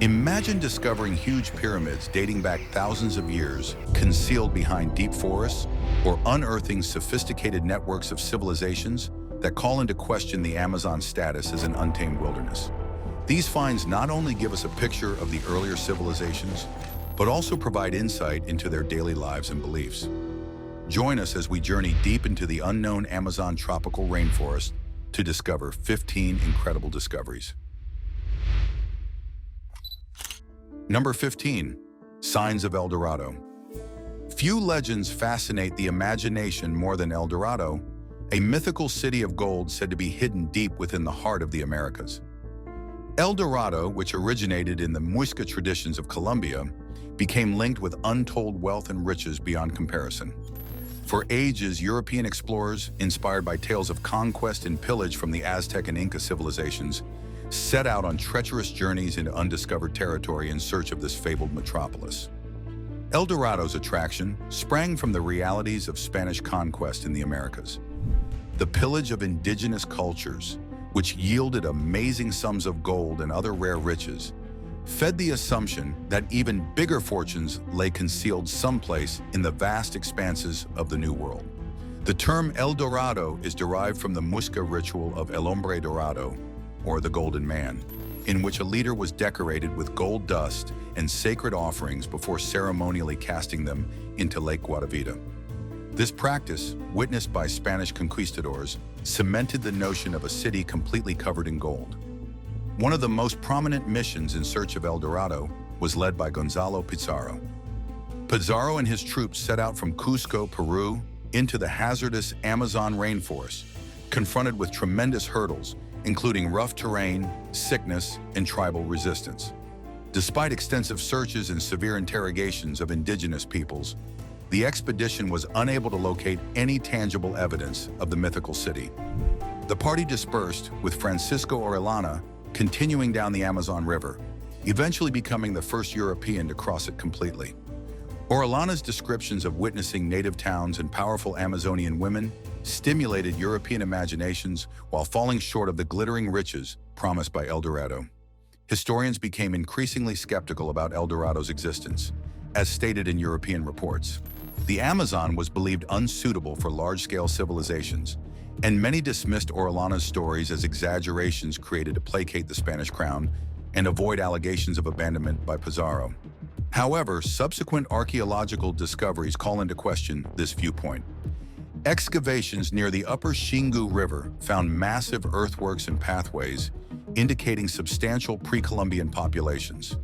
Imagine discovering huge pyramids dating back thousands of years, concealed behind deep forests, or unearthing sophisticated networks of civilizations that call into question the Amazon's status as an untamed wilderness. These finds not only give us a picture of the earlier civilizations, but also provide insight into their daily lives and beliefs. Join us as we journey deep into the unknown Amazon tropical rainforest to discover 15 incredible discoveries. Number 15. Signs of El Dorado. Few legends fascinate the imagination more than El Dorado, a mythical city of gold said to be hidden deep within the heart of the Americas. El Dorado, which originated in the Muisca traditions of Colombia, became linked with untold wealth and riches beyond comparison. For ages, European explorers, inspired by tales of conquest and pillage from the Aztec and Inca civilizations, set out on treacherous journeys into undiscovered territory in search of this fabled metropolis. El Dorado's attraction sprang from the realities of Spanish conquest in the Americas. The pillage of indigenous cultures, which yielded amazing sums of gold and other rare riches, fed the assumption that even bigger fortunes lay concealed someplace in the vast expanses of the New World. The term El Dorado is derived from the Muisca ritual of El Hombre Dorado, or the Golden Man, in which a leader was decorated with gold dust and sacred offerings before ceremonially casting them into Lake Guatavita. This practice, witnessed by Spanish conquistadors, cemented the notion of a city completely covered in gold. One of the most prominent missions in search of El Dorado was led by Gonzalo Pizarro. Pizarro and his troops set out from Cusco, Peru, into the hazardous Amazon rainforest, confronted with tremendous hurdles, including rough terrain, sickness, and tribal resistance. Despite extensive searches and severe interrogations of indigenous peoples, the expedition was unable to locate any tangible evidence of the mythical city. The party dispersed, with Francisco Orellana continuing down the Amazon River, eventually becoming the first European to cross it completely. Orellana's descriptions of witnessing native towns and powerful Amazonian women stimulated European imaginations while falling short of the glittering riches promised by El Dorado. Historians became increasingly skeptical about El Dorado's existence, as stated in European reports. The Amazon was believed unsuitable for large-scale civilizations, and many dismissed Orellana's stories as exaggerations created to placate the Spanish crown and avoid allegations of abandonment by Pizarro. However, subsequent archaeological discoveries call into question this viewpoint. Excavations near the upper Xingu River found massive earthworks and pathways, indicating substantial pre-Columbian populations.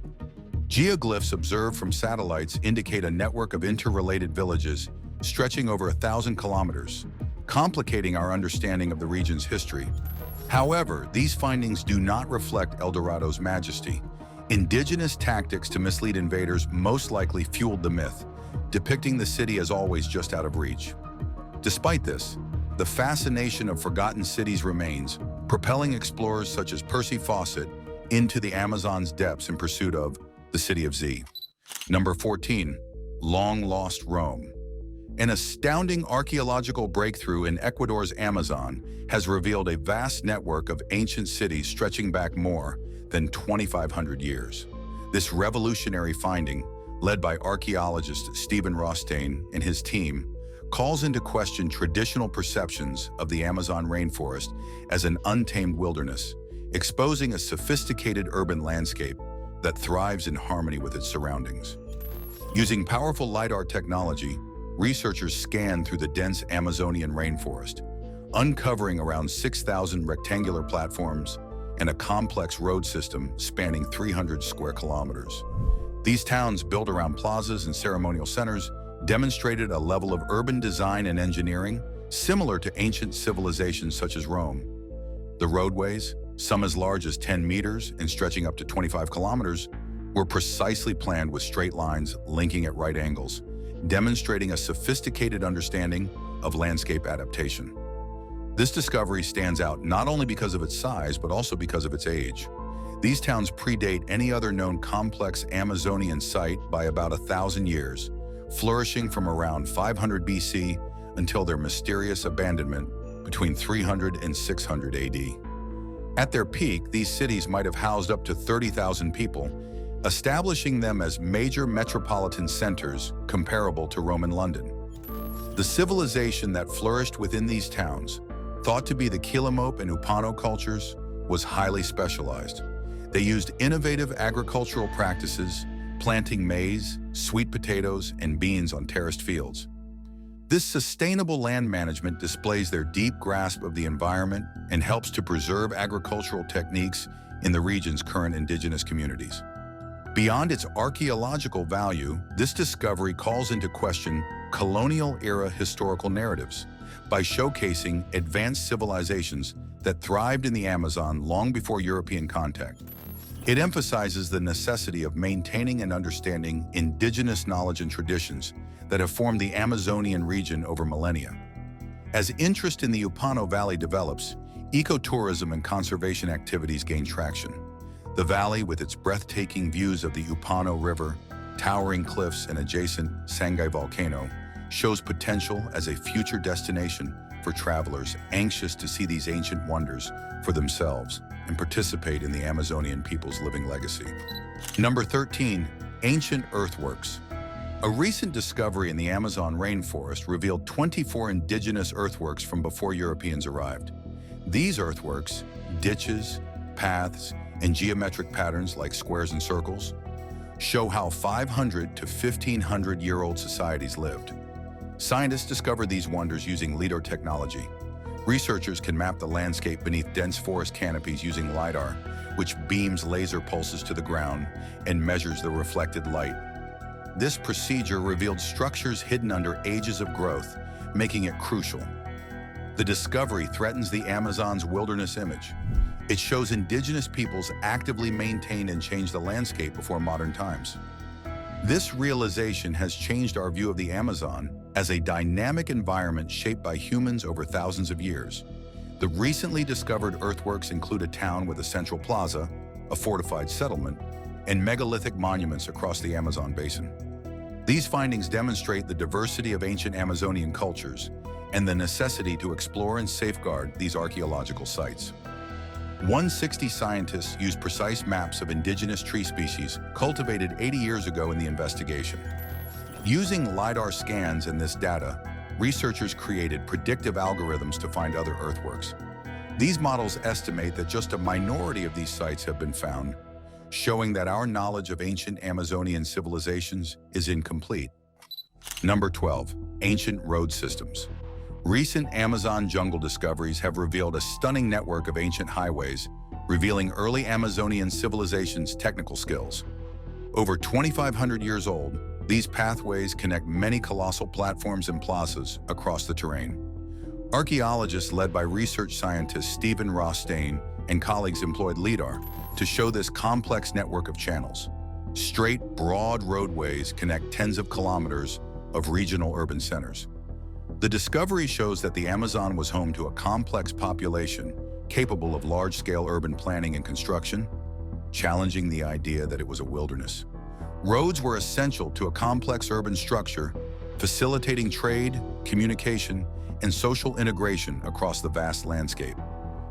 Geoglyphs observed from satellites indicate a network of interrelated villages stretching over 1,000 kilometers, complicating our understanding of the region's history. However, these findings do not reflect El Dorado's majesty. Indigenous tactics to mislead invaders most likely fueled the myth, depicting the city as always just out of reach. Despite this, the fascination of forgotten cities remains, propelling explorers such as Percy Fawcett into the Amazon's depths in pursuit of the City of Z. Number 14. Long-lost Rome. An astounding archaeological breakthrough in Ecuador's Amazon has revealed a vast network of ancient cities stretching back more than 2,500 years. This revolutionary finding, led by archaeologist Stephen Rothstein and his team, calls into question traditional perceptions of the Amazon rainforest as an untamed wilderness, exposing a sophisticated urban landscape that thrives in harmony with its surroundings. Using powerful LiDAR technology, researchers scanned through the dense Amazonian rainforest, uncovering around 6,000 rectangular platforms and a complex road system spanning 300 square kilometers. These towns, built around plazas and ceremonial centers, demonstrated a level of urban design and engineering similar to ancient civilizations such as Rome. The roadways, some as large as 10 meters and stretching up to 25 kilometers, were precisely planned with straight lines linking at right angles, demonstrating a sophisticated understanding of landscape adaptation. This discovery stands out not only because of its size, but also because of its age. These towns predate any other known complex Amazonian site by about 1,000 years, flourishing from around 500 BC until their mysterious abandonment between 300 and 600 AD. At their peak, these cities might have housed up to 30,000 people, establishing them as major metropolitan centers comparable to Roman London. The civilization that flourished within these towns, thought to be the Quilomope and Upano cultures, was highly specialized. They used innovative agricultural practices, planting maize, sweet potatoes, and beans on terraced fields. This sustainable land management displays their deep grasp of the environment and helps to preserve agricultural techniques in the region's current indigenous communities. Beyond its archaeological value, this discovery calls into question colonial-era historical narratives by showcasing advanced civilizations that thrived in the Amazon long before European contact. It emphasizes the necessity of maintaining and understanding indigenous knowledge and traditions that have formed the Amazonian region over millennia. As interest in the Upano Valley develops, ecotourism and conservation activities gain traction. The valley, with its breathtaking views of the Upano River, towering cliffs, and adjacent Sangay volcano, shows potential as a future destination for travelers anxious to see these ancient wonders for themselves and participate in the Amazonian people's living legacy. Number 13, ancient earthworks. A recent discovery in the Amazon rainforest revealed 24 indigenous earthworks from before Europeans arrived. These earthworks, ditches, paths, and geometric patterns like squares and circles, show how 500 to 1,500-year-old societies lived. Scientists discovered these wonders using LIDAR technology. Researchers can map the landscape beneath dense forest canopies using LIDAR, which beams laser pulses to the ground and measures the reflected light. This procedure revealed structures hidden under ages of growth, making it crucial. The discovery threatens the Amazon's wilderness image. It shows indigenous peoples actively maintained and changed the landscape before modern times. This realization has changed our view of the Amazon as a dynamic environment shaped by humans over thousands of years. The recently discovered earthworks include a town with a central plaza, a fortified settlement, and megalithic monuments across the Amazon basin. These findings demonstrate the diversity of ancient Amazonian cultures and the necessity to explore and safeguard these archaeological sites. 160 scientists used precise maps of indigenous tree species cultivated 80 years ago in the investigation. Using LIDAR scans and this data, researchers created predictive algorithms to find other earthworks. These models estimate that just a minority of these sites have been found, showing that our knowledge of ancient Amazonian civilizations is incomplete. Number 12, ancient road systems. Recent Amazon jungle discoveries have revealed a stunning network of ancient highways, revealing early Amazonian civilization's technical skills. Over 2,500 years old, these pathways connect many colossal platforms and plazas across the terrain. Archaeologists led by research scientist Stephen Rothstein and colleagues employed LIDAR to show this complex network of channels. Straight, broad roadways connect tens of kilometers of regional urban centers. The discovery shows that the Amazon was home to a complex population capable of large-scale urban planning and construction, challenging the idea that it was a wilderness. Roads were essential to a complex urban structure, facilitating trade, communication, and social integration across the vast landscape.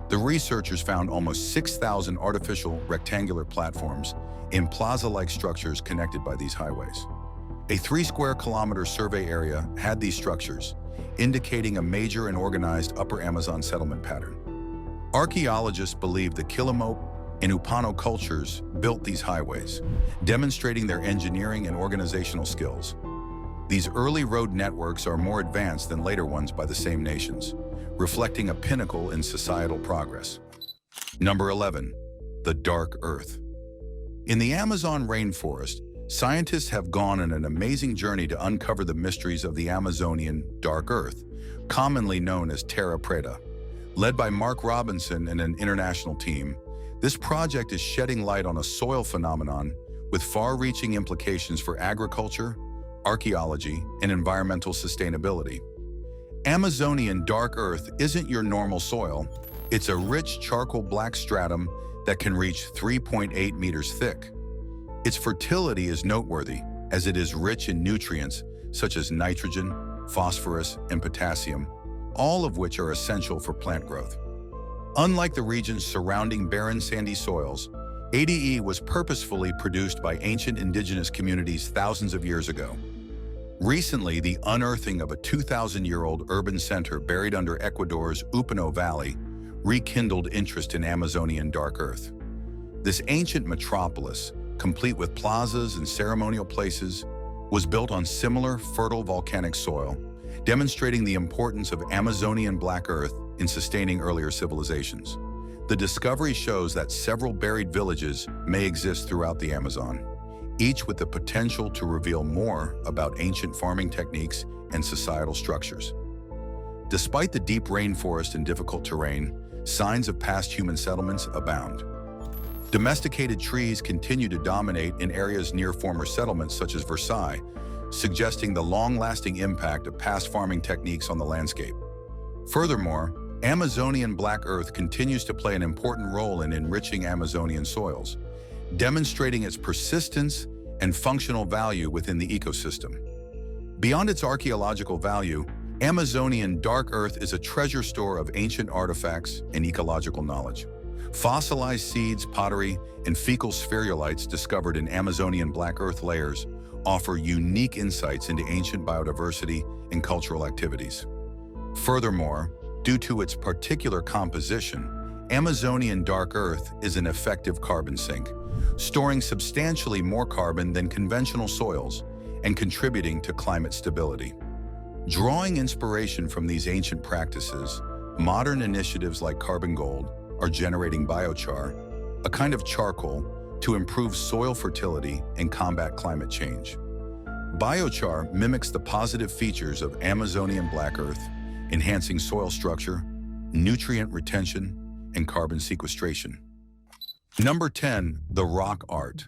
The researchers found almost 6,000 artificial rectangular platforms in plaza-like structures connected by these highways. A 3-square-kilometer survey area had these structures, indicating a major and organized Upper Amazon settlement pattern. Archaeologists believe the Quilomope and Upano cultures built these highways, demonstrating their engineering and organizational skills. These early road networks are more advanced than later ones by the same nations, reflecting a pinnacle in societal progress. Number 11, the Dark Earth. In the Amazon rainforest, scientists have gone on an amazing journey to uncover the mysteries of the Amazonian Dark Earth, commonly known as Terra Preta. Led by Mark Robinson and an international team, this project is shedding light on a soil phenomenon with far-reaching implications for agriculture, archaeology, and environmental sustainability. Amazonian Dark Earth isn't your normal soil. It's a rich charcoal black stratum that can reach 3.8 meters thick. Its fertility is noteworthy, as it is rich in nutrients such as nitrogen, phosphorus, and potassium, all of which are essential for plant growth. Unlike the regions surrounding barren sandy soils, ADE was purposefully produced by ancient indigenous communities thousands of years ago. Recently, the unearthing of a 2,000-year-old urban center buried under Ecuador's Upano Valley rekindled interest in Amazonian dark earth. This ancient metropolis, complete with plazas and ceremonial places, was built on similar fertile volcanic soil, demonstrating the importance of Amazonian black earth in sustaining earlier civilizations. The discovery shows that several buried villages may exist throughout the Amazon, each with the potential to reveal more about ancient farming techniques and societal structures. Despite the deep rainforest and difficult terrain, signs of past human settlements abound. Domesticated trees continue to dominate in areas near former settlements such as Versailles, suggesting the long-lasting impact of past farming techniques on the landscape. Furthermore, Amazonian black earth continues to play an important role in enriching Amazonian soils, demonstrating its persistence and functional value within the ecosystem. Beyond its archaeological value, Amazonian dark earth is a treasure store of ancient artifacts and ecological knowledge. Fossilized seeds, pottery, and fecal spherulites discovered in Amazonian black earth layers offer unique insights into ancient biodiversity and cultural activities. Furthermore, due to its particular composition, Amazonian dark earth is an effective carbon sink, storing substantially more carbon than conventional soils and contributing to climate stability. Drawing inspiration from these ancient practices, modern initiatives like carbon gold are generating biochar, a kind of charcoal, to improve soil fertility and combat climate change. Biochar mimics the positive features of Amazonian black earth, enhancing soil structure, nutrient retention, and carbon sequestration. Number 10, the rock art.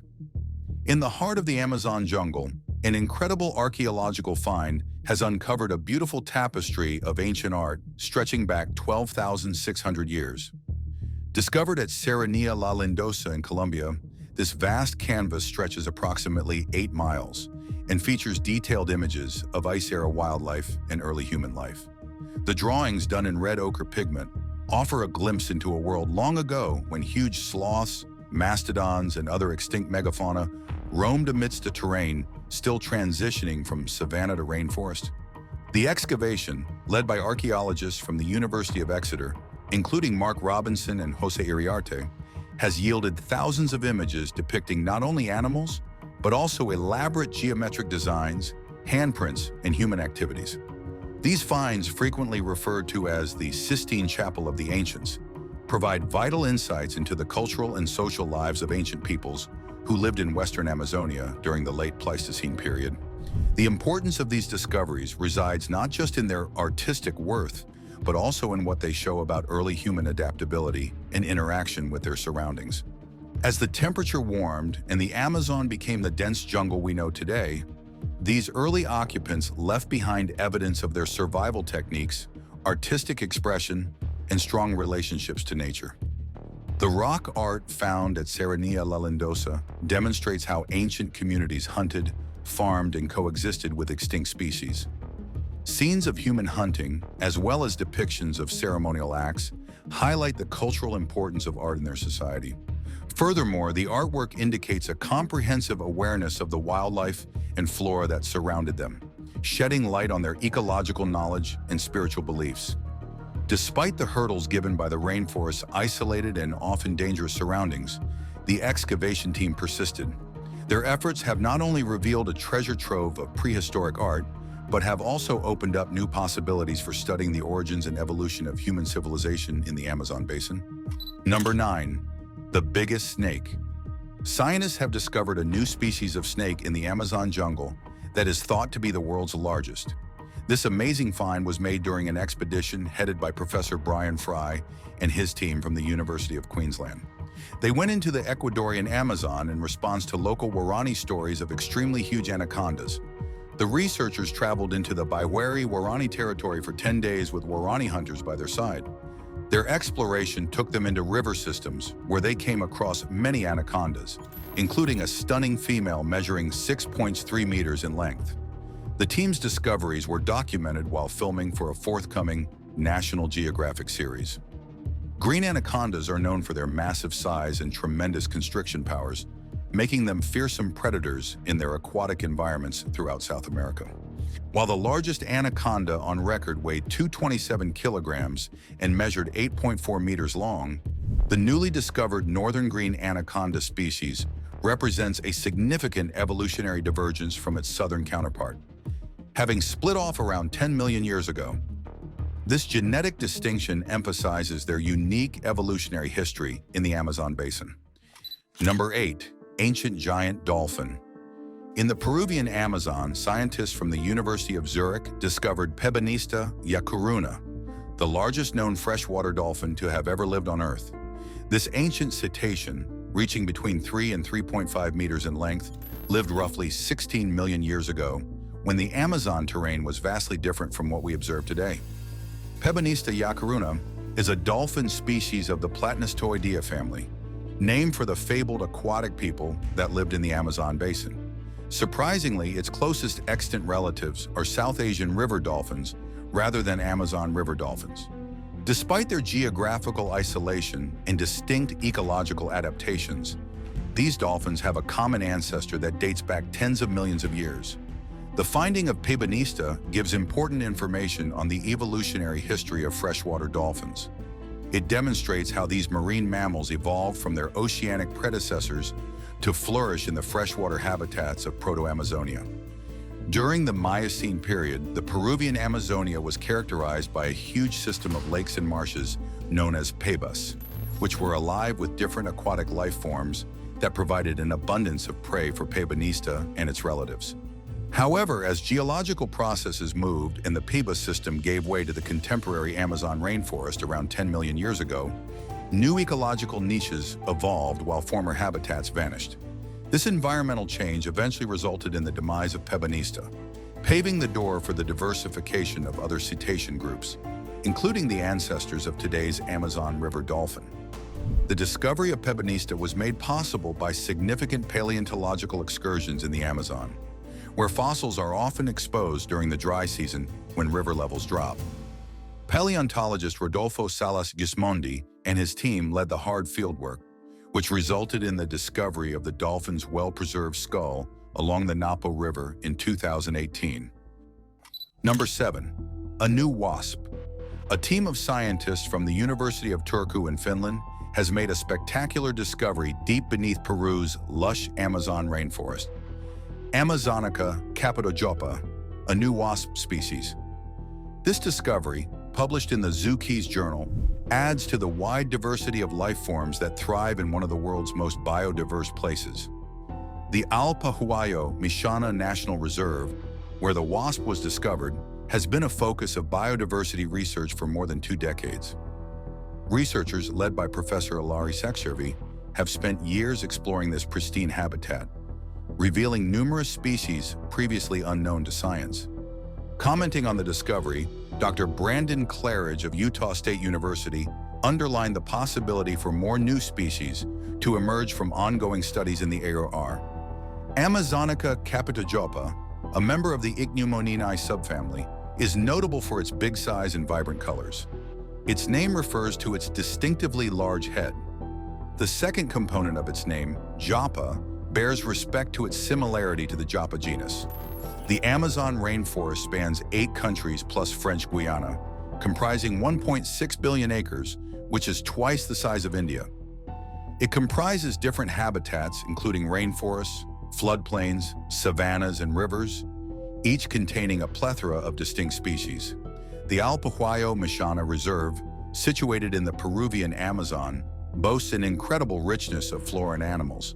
In the heart of the Amazon jungle, an incredible archaeological find has uncovered a beautiful tapestry of ancient art stretching back 12,600 years. Discovered at Serranía La Lindosa in Colombia, this vast canvas stretches approximately 8 miles and features detailed images of ice-era wildlife and early human life. The drawings, done in red ochre pigment, offer a glimpse into a world long ago when huge sloths, mastodons, and other extinct megafauna roamed amidst a terrain still transitioning from savanna to rainforest. The excavation, led by archaeologists from the University of Exeter, including Mark Robinson and Jose Iriarte, has yielded thousands of images depicting not only animals, but also elaborate geometric designs, handprints, and human activities. These finds, frequently referred to as the Sistine Chapel of the Ancients, provide vital insights into the cultural and social lives of ancient peoples who lived in Western Amazonia during the late Pleistocene period. The importance of these discoveries resides not just in their artistic worth, but also in what they show about early human adaptability and interaction with their surroundings. As the temperature warmed and the Amazon became the dense jungle we know today, these early occupants left behind evidence of their survival techniques, artistic expression, and strong relationships to nature. The rock art found at Serranía La Lindosa demonstrates how ancient communities hunted, farmed, and coexisted with extinct species. Scenes of human hunting, as well as depictions of ceremonial acts, highlight the cultural importance of art in their society. Furthermore, the artwork indicates a comprehensive awareness of the wildlife and flora that surrounded them, shedding light on their ecological knowledge and spiritual beliefs. Despite the hurdles given by the rainforest's isolated and often dangerous surroundings, the excavation team persisted. Their efforts have not only revealed a treasure trove of prehistoric art, but have also opened up new possibilities for studying the origins and evolution of human civilization in the Amazon basin. Number 9, the biggest snake. Scientists have discovered a new species of snake in the Amazon jungle that is thought to be the world's largest. This amazing find was made during an expedition headed by Professor Brian Fry and his team from the University of Queensland. They went into the Ecuadorian Amazon in response to local Warani stories of extremely huge anacondas. The researchers traveled into the Baiwari-Warani territory for 10 days with Warani hunters by their side. Their exploration took them into river systems where they came across many anacondas, including a stunning female measuring 6.3 meters in length. The team's discoveries were documented while filming for a forthcoming National Geographic series. Green anacondas are known for their massive size and tremendous constriction powers, making them fearsome predators in their aquatic environments throughout South America. While the largest anaconda on record weighed 227 kilograms and measured 8.4 meters long, the newly discovered northern green anaconda species represents a significant evolutionary divergence from its southern counterpart. Having split off around 10 million years ago, this genetic distinction emphasizes their unique evolutionary history in the Amazon basin. Number 8. Ancient giant dolphin. In the Peruvian Amazon, scientists from the University of Zurich discovered Piranha yacaruna, the largest known freshwater dolphin to have ever lived on Earth. This ancient cetacean, reaching between 3 and 3.5 meters in length, lived roughly 16 million years ago, when the Amazon terrain was vastly different from what we observe today. Piranha yacaruna is a dolphin species of the Platanistoidea family, named for the fabled aquatic people that lived in the Amazon basin. Surprisingly, its closest extant relatives are South Asian river dolphins rather than Amazon river dolphins. Despite their geographical isolation and distinct ecological adaptations, these dolphins have a common ancestor that dates back tens of millions of years. The finding of Piranha gives important information on the evolutionary history of freshwater dolphins. It demonstrates how these marine mammals evolved from their oceanic predecessors to flourish in the freshwater habitats of Proto-Amazonia. During the Miocene period, the Peruvian Amazonia was characterized by a huge system of lakes and marshes known as pebas, which were alive with different aquatic life forms that provided an abundance of prey for Piranha and its relatives. However, as geological processes moved and the pebas system gave way to the contemporary Amazon rainforest around 10 million years ago, new ecological niches evolved while former habitats vanished. This environmental change eventually resulted in the demise of Piranha, paving the door for the diversification of other cetacean groups, including the ancestors of today's Amazon River dolphin. The discovery of Piranha was made possible by significant paleontological excursions in the Amazon, where fossils are often exposed during the dry season when river levels drop. Paleontologist Rodolfo Salas Gismondi and his team led the hard fieldwork, which resulted in the discovery of the dolphin's well-preserved skull along the Napo River in 2018. Number 7. A new wasp. A team of scientists from the University of Turku in Finland has made a spectacular discovery deep beneath Peru's lush Amazon rainforest. Amazonica capitojopa, a new wasp species. This discovery, published in the Zookeys Journal, adds to the wide diversity of life forms that thrive in one of the world's most biodiverse places. The Alpahuayo Mishana National Reserve, where the wasp was discovered, has been a focus of biodiversity research for more than 2 decades. Researchers, led by Professor Ilari Sekservi, have spent years exploring this pristine habitat, revealing numerous species previously unknown to science. Commenting on the discovery, Dr. Brandon Claridge of Utah State University underlined the possibility for more new species to emerge from ongoing studies in the AOR. Amazonica capitojopa, a member of the Ichneumonidae subfamily, is notable for its big size and vibrant colors. Its name refers to its distinctively large head. The second component of its name, japa, bears respect to its similarity to the Japa genus. The Amazon rainforest spans 8 countries plus French Guiana, comprising 1.6 billion acres, which is twice the size of India. It comprises different habitats, including rainforests, floodplains, savannas, and rivers, each containing a plethora of distinct species. The Alpahuayo Mishana Reserve, situated in the Peruvian Amazon, boasts an incredible richness of flora and animals,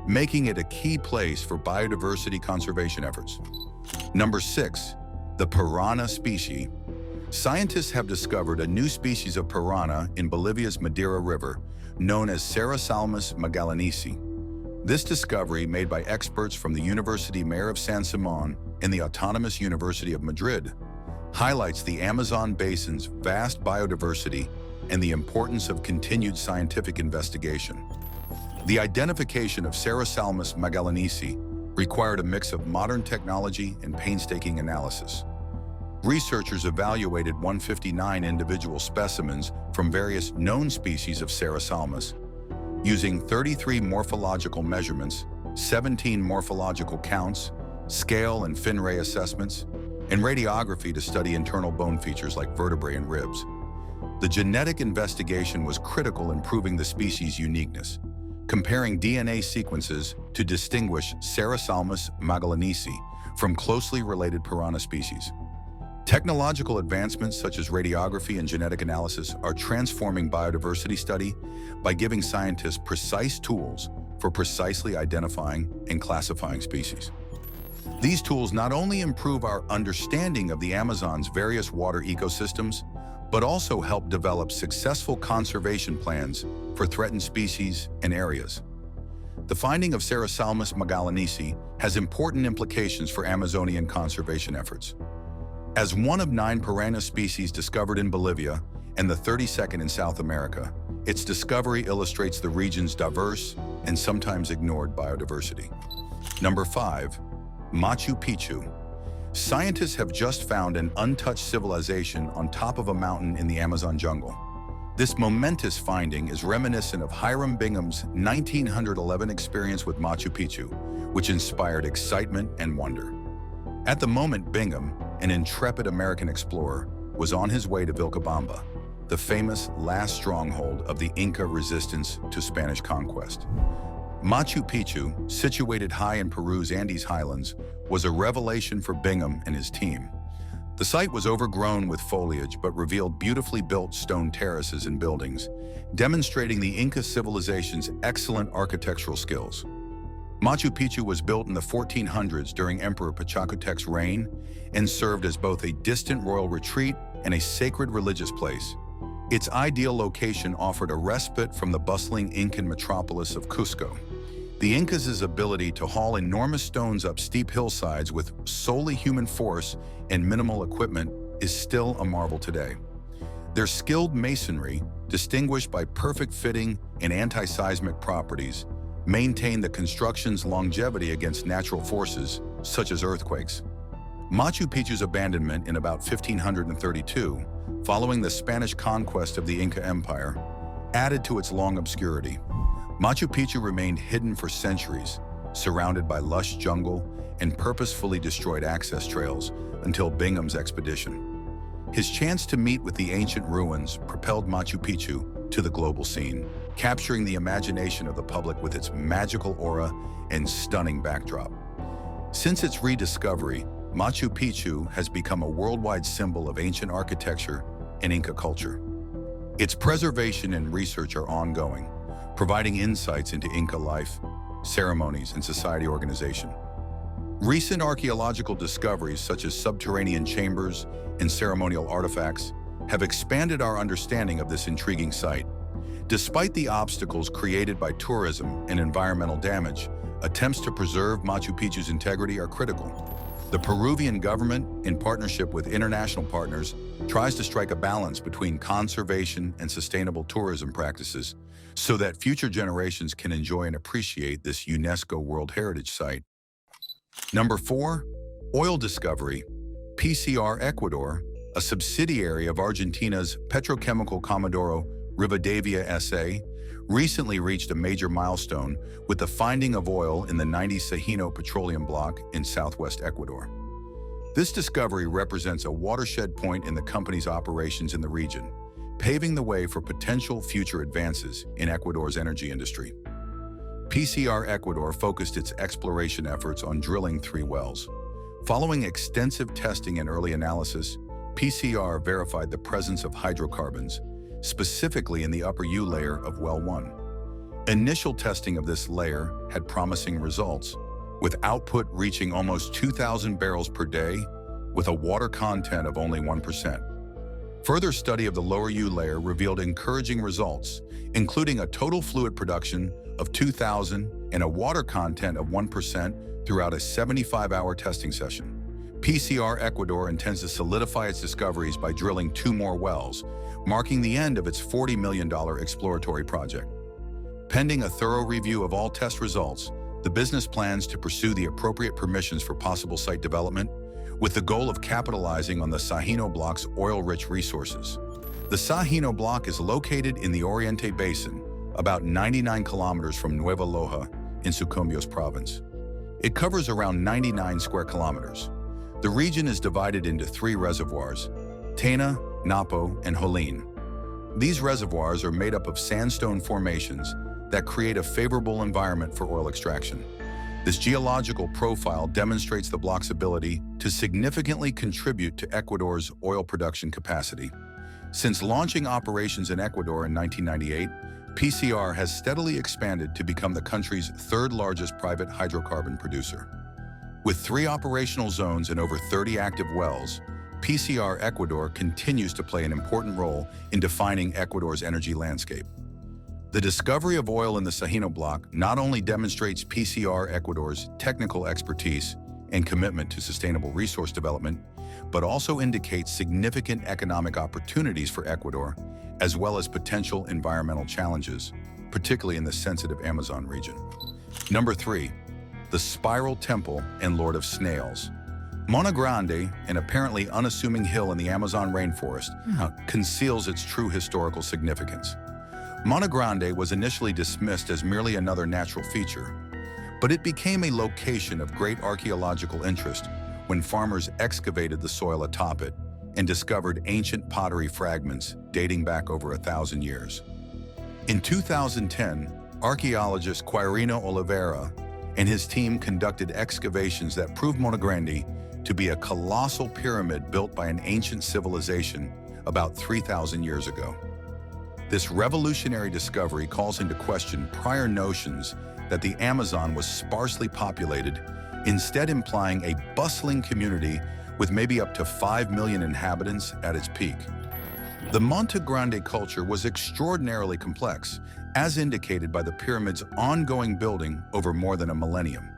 making it a key place for biodiversity conservation efforts. Number 6. The piranha species. Scientists have discovered a new species of piranha in Bolivia's Madeira River, known as Serrasalmus magallanensis. This discovery, made by experts from the University Mayor of San Simón and the Autonomous University of Madrid, highlights the Amazon basin's vast biodiversity and the importance of continued scientific investigation. The identification of Serrasalmus magallanensis required a mix of modern technology and painstaking analysis. researchers evaluated 159 individual specimens from various known species of Serrasalmus, using 33 morphological measurements, 17 morphological counts, scale and fin ray assessments, and radiography to study internal bone features like vertebrae and ribs. The genetic investigation was critical in proving the species' uniqueness, comparing DNA sequences to distinguish Serrasalmus magellanesi from closely related piranha species. Technological advancements such as radiography and genetic analysis are transforming biodiversity study by giving scientists precise tools for precisely identifying and classifying species. These tools not only improve our understanding of the Amazon's various water ecosystems, but also help develop successful conservation plans for threatened species and areas. The finding of Serrasalmus magellanesi has important implications for Amazonian conservation efforts. As one of 9 piranha species discovered in Bolivia and the 32nd in South America, its discovery illustrates the region's diverse and sometimes ignored biodiversity. Number 5. Machu Picchu. Scientists have just found an untouched civilization on top of a mountain in the Amazon jungle. This momentous finding is reminiscent of Hiram Bingham's 1911 experience with Machu Picchu, which inspired excitement and wonder. At the moment, Bingham, an intrepid American explorer, was on his way to Vilcabamba, the famous last stronghold of the Inca resistance to Spanish conquest. Machu Picchu, situated high in Peru's Andes highlands, was a revelation for Bingham and his team. The site was overgrown with foliage but revealed beautifully built stone terraces and buildings, demonstrating the Inca civilization's excellent architectural skills. Machu Picchu was built in the 1400s during Emperor Pachacutec's reign and served as both a distant royal retreat and a sacred religious place. Its ideal location offered a respite from the bustling Incan metropolis of Cusco. The Incas' ability to haul enormous stones up steep hillsides with solely human force and minimal equipment is still a marvel today. Their skilled masonry, distinguished by perfect fitting and anti-seismic properties, maintain the construction's longevity against natural forces, such as earthquakes. Machu Picchu's abandonment in about 1532, following the Spanish conquest of the Inca Empire, added to its long obscurity. Machu Picchu remained hidden for centuries, surrounded by lush jungle and purposefully destroyed access trails until Bingham's expedition. His chance to meet with the ancient ruins propelled Machu Picchu to the global scene, capturing the imagination of the public with its magical aura and stunning backdrop. Since its rediscovery, Machu Picchu has become a worldwide symbol of ancient architecture and Inca culture. Its preservation and research are ongoing, providing insights into Inca life, ceremonies, and society organization. Recent archaeological discoveries such as subterranean chambers and ceremonial artifacts have expanded our understanding of this intriguing site. Despite the obstacles created by tourism and environmental damage, attempts to preserve Machu Picchu's integrity are critical. The Peruvian government, in partnership with international partners, tries to strike a balance between conservation and sustainable tourism practices so that future generations can enjoy and appreciate this UNESCO World Heritage Site. Number 4. Oil discovery. PCR Ecuador, a subsidiary of Argentina's petrochemical Comodoro Rivadavia S.A., recently reached a major milestone with the finding of oil in the 90 Sajino petroleum block in southwest Ecuador. This discovery represents a watershed point in the company's operations in the region, paving the way for potential future advances in Ecuador's energy industry. PCR Ecuador focused its exploration efforts on drilling 3 wells. Following extensive testing and early analysis, PCR verified the presence of hydrocarbons, specifically in the upper U layer of well 1. Initial testing of this layer had promising results, with output reaching almost 2,000 barrels per day with a water content of only 1%. Further study of the lower U layer revealed encouraging results, including a total fluid production of 2,000 and a water content of 1% throughout a 75-hour testing session. PCR Ecuador intends to solidify its discoveries by drilling 2 more wells, marking the end of its $40 million exploratory project. Pending a thorough review of all test results, the business plans to pursue the appropriate permissions for possible site development, with the goal of capitalizing on the Sahino Block's oil-rich resources. The Sahino Block is located in the Oriente Basin, about 99 kilometers from Nueva Loja in Sucumbíos province. It covers around 99 square kilometers. The region is divided into 3 reservoirs, Tena, Napo, and Jolín. These reservoirs are made up of sandstone formations that create a favorable environment for oil extraction. This geological profile demonstrates the block's ability to significantly contribute to Ecuador's oil production capacity. Since launching operations in Ecuador in 1998, PCR has steadily expanded to become the country's 3rd largest private hydrocarbon producer. With 3 operational zones and over 30 active wells, PCR Ecuador continues to play an important role in defining Ecuador's energy landscape. The discovery of oil in the Sahino Block not only demonstrates PCR Ecuador's technical expertise and commitment to sustainable resource development, but also indicates significant economic opportunities for Ecuador, as well as potential environmental challenges, particularly in the sensitive Amazon region. Number 3, the Spiral Temple and Lord of Snails. Mona Grande, an apparently unassuming hill in the Amazon rainforest, conceals its true historical significance. Mona Grande was initially dismissed as merely another natural feature, but it became a location of great archaeological interest when farmers excavated the soil atop it and discovered ancient pottery fragments dating back over 1,000 years. In 2010, archaeologist Quirino Oliveira and his team conducted excavations that proved Mona Grande to be a colossal pyramid built by an ancient civilization about 3,000 years ago. This revolutionary discovery calls into question prior notions that the Amazon was sparsely populated, instead implying a bustling community with maybe up to 5 million inhabitants at its peak. The Monte Grande culture was extraordinarily complex, as indicated by the pyramid's ongoing building over more than a millennium.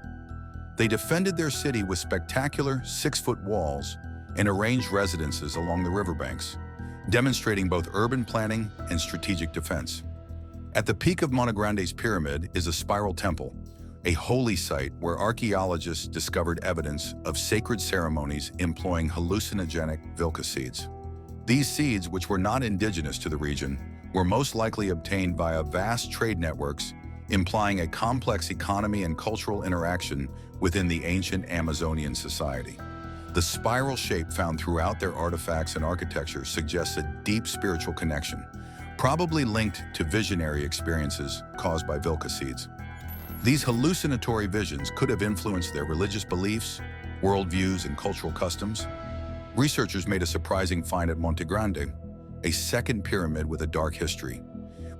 They defended their city with spectacular 6-foot walls and arranged residences along the riverbanks, demonstrating both urban planning and strategic defense. At the peak of Mona Grande's pyramid is a spiral temple, a holy site where archaeologists discovered evidence of sacred ceremonies employing hallucinogenic vilca seeds. These seeds, which were not indigenous to the region, were most likely obtained via vast trade networks, implying a complex economy and cultural interaction within the ancient Amazonian society. The spiral shape found throughout their artifacts and architecture suggests a deep spiritual connection, probably linked to visionary experiences caused by vilca seeds. These hallucinatory visions could have influenced their religious beliefs, worldviews, and cultural customs. Researchers made a surprising find at Monte Grande, a second pyramid with a dark history.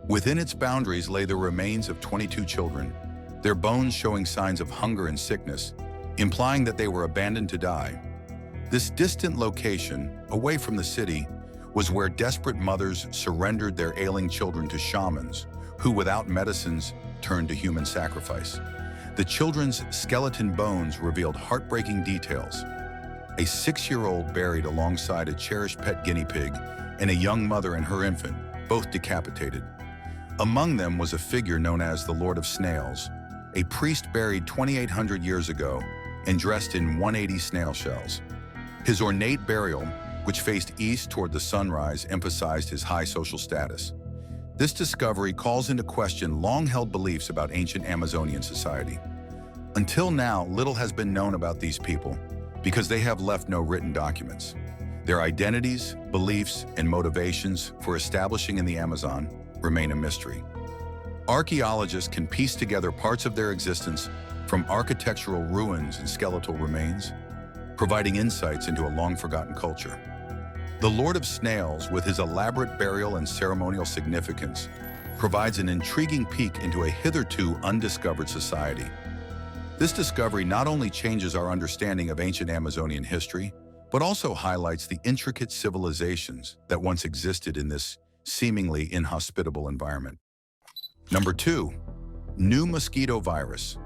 Within its boundaries lay the remains of 22 children, their bones showing signs of hunger and sickness, implying that they were abandoned to die. This distant location, away from the city, was where desperate mothers surrendered their ailing children to shamans, who without medicines turned to human sacrifice. The children's skeleton bones revealed heartbreaking details. A 6-year-old buried alongside a cherished pet guinea pig and a young mother and her infant, both decapitated. Among them was a figure known as the Lord of Snails, a priest buried 2,800 years ago and dressed in 180 snail shells. His ornate burial, which faced east toward the sunrise, emphasized his high social status. This discovery calls into question long-held beliefs about ancient Amazonian society. Until now, little has been known about these people because they have left no written documents. Their identities, beliefs, and motivations for establishing in the Amazon remain a mystery. Archaeologists can piece together parts of their existence from architectural ruins and skeletal remains, providing insights into a long-forgotten culture. The Lord of Snails, with his elaborate burial and ceremonial significance, provides an intriguing peek into a hitherto undiscovered society. This discovery not only changes our understanding of ancient Amazonian history, but also highlights the intricate civilizations that once existed in this seemingly inhospitable environment. Number 2, new mosquito virus.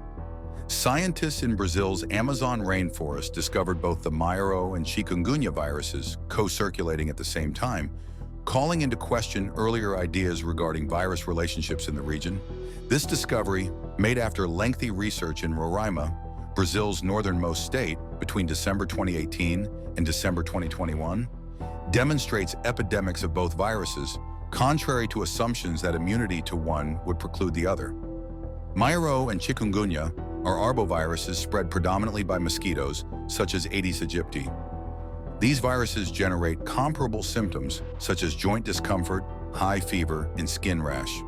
Scientists in Brazil's Amazon rainforest discovered both the Mairo and chikungunya viruses co-circulating at the same time, calling into question earlier ideas regarding virus relationships in the region. This discovery, made after lengthy research in Roraima, Brazil's northernmost state, between December 2018 and December 2021 demonstrates epidemics of both viruses, contrary to assumptions that immunity to one would preclude the other. Mayaro and chikungunya are arboviruses spread predominantly by mosquitoes, such as Aedes aegypti. These viruses generate comparable symptoms, such as joint discomfort, high fever, and skin rash.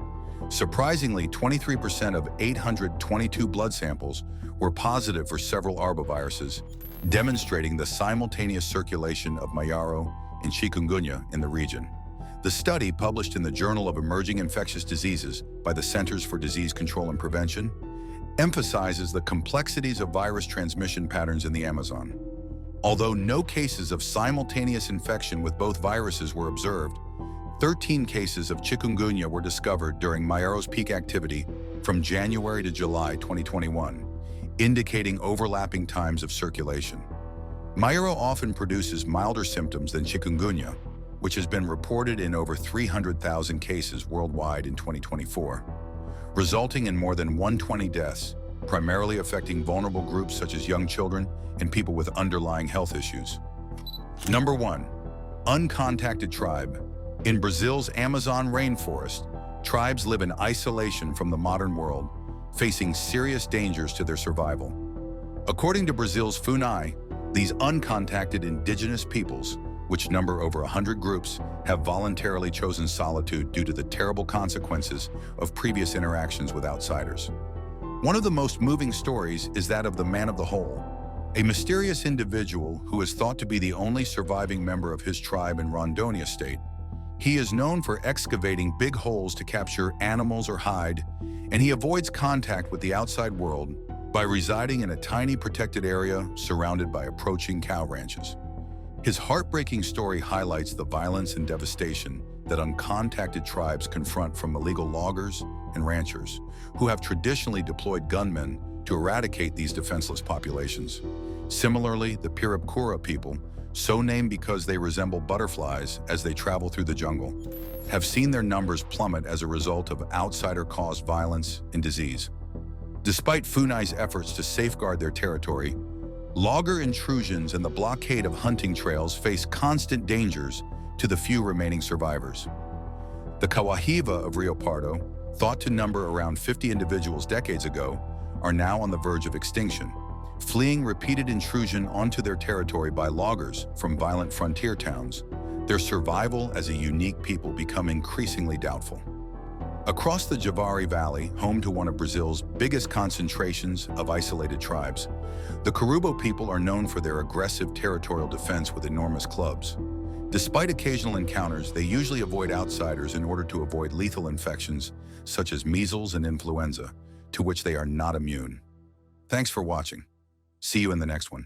Surprisingly, 23% of 822 blood samples were positive for several arboviruses, demonstrating the simultaneous circulation of Mayaro and chikungunya in the region. The study, published in the Journal of Emerging Infectious Diseases by the Centers for Disease Control and Prevention, emphasizes the complexities of virus transmission patterns in the Amazon. Although no cases of simultaneous infection with both viruses were observed, 13 cases of chikungunya were discovered during Mayaro's peak activity from January to July 2021, indicating overlapping times of circulation. Mayaro often produces milder symptoms than chikungunya, which has been reported in over 300,000 cases worldwide in 2024, resulting in more than 120 deaths, primarily affecting vulnerable groups such as young children and people with underlying health issues. Number 1. Uncontacted Tribe. In Brazil's Amazon rainforest, tribes live in isolation from the modern world, facing serious dangers to their survival. According to Brazil's FUNAI, these uncontacted indigenous peoples, which number over 100 groups, have voluntarily chosen solitude due to the terrible consequences of previous interactions with outsiders. One of the most moving stories is that of the Man of the Hole, a mysterious individual who is thought to be the only surviving member of his tribe in Rondônia state. He is known for excavating big holes to capture animals or hide, and he avoids contact with the outside world by residing in a tiny protected area surrounded by approaching cow ranches. His heartbreaking story highlights the violence and devastation that uncontacted tribes confront from illegal loggers and ranchers, who have traditionally deployed gunmen to eradicate these defenseless populations. Similarly, the Pirapcura people, so named because they resemble butterflies as they travel through the jungle, have seen their numbers plummet as a result of outsider-caused violence and disease. Despite FUNAI's efforts to safeguard their territory, logger intrusions and the blockade of hunting trails face constant dangers to the few remaining survivors. The Kawahiva of Rio Pardo, thought to number around 50 individuals decades ago, are now on the verge of extinction, fleeing repeated intrusion onto their territory by loggers from violent frontier towns, their survival as a unique people become increasingly doubtful. Across the Javari Valley, home to one of Brazil's biggest concentrations of isolated tribes, the Karubo people are known for their aggressive territorial defense with enormous clubs. Despite occasional encounters, they usually avoid outsiders in order to avoid lethal infections such as measles and influenza, to which they are not immune. Thanks for watching. See you in the next one.